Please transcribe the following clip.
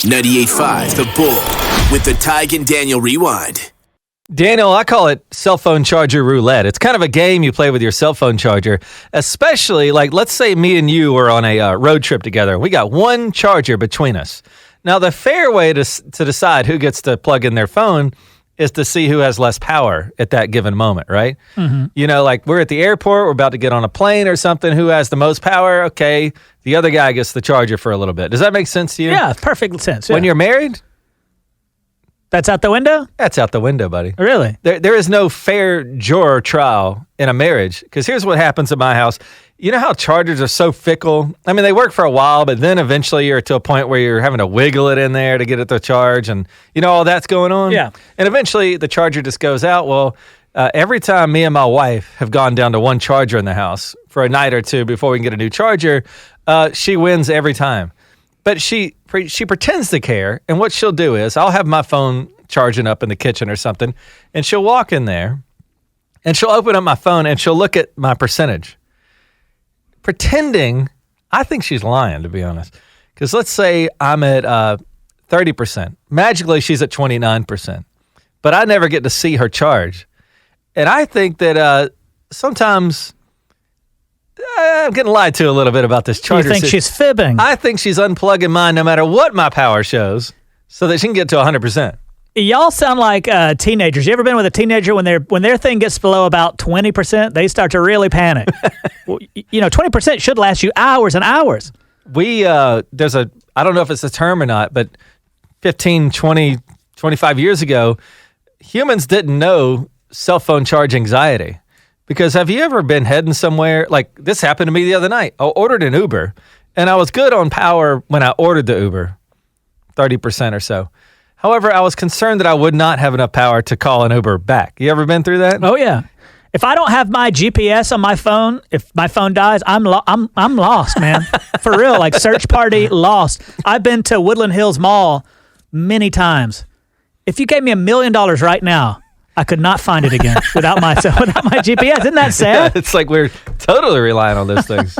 98.5 The Bull with the Tige and Daniel Rewind. Daniel, I call it cell phone charger roulette. It's kind of a game you play with your cell phone charger, especially like let's say me and you were on a road trip together. We got one charger between us. Now, the fair way to decide who gets to plug in their phone is to see who has less power at that given moment, right? Mm-hmm. You know, like we're at the airport, we're about to get on a plane or something. Who has the most power? Okay, the other guy gets the charger for a little bit. Does that make sense to you? Yeah, perfect sense. Yeah. When you're married? That's out the window? That's out the window, buddy. Really? There is no fair juror trial in a marriage. Because here's what happens at my house. You know how chargers are so fickle? I mean, they work for a while, but then eventually you're to a point where you're having to wiggle it in there to get it to charge. And you know all that's going on? Yeah. And eventually the charger just goes out. Well, every time me and my wife have gone down to one charger in the house for a night or two before we can get a new charger, she wins every time. But she pretends to care, and what she'll do is I'll have my phone charging up in the kitchen or something, and she'll walk in there, and she'll open up my phone, and she'll look at my percentage. Pretending, I think she's lying, to be honest. Because let's say I'm at 30%. Magically, she's at 29%. But I never get to see her charge. And I think that sometimes I'm getting lied to a little bit about this charger. You think she's fibbing? I think she's unplugging mine no matter what my power shows so that she can get to 100%. Y'all sound like teenagers. You ever been with a teenager when their thing gets below about 20%, they start to really panic. Well, 20% should last you hours and hours. There's I don't know if it's a term or not, but 15, 20, 25 years ago, humans didn't know cell phone charge anxiety. Because have you ever been heading somewhere? Like this happened to me the other night. I ordered an Uber, and I was good on power when I ordered the Uber, 30% or so. However, I was concerned that I would not have enough power to call an Uber back. You ever been through that? Oh, yeah. If I don't have my GPS on my phone, if my phone dies, I'm lost, man. For real, like search party lost. I've been to Woodland Hills Mall many times. If you gave me $1 million right now, I could not find it again without my GPS. Isn't that sad? Yeah, it's like we're totally relying on those things.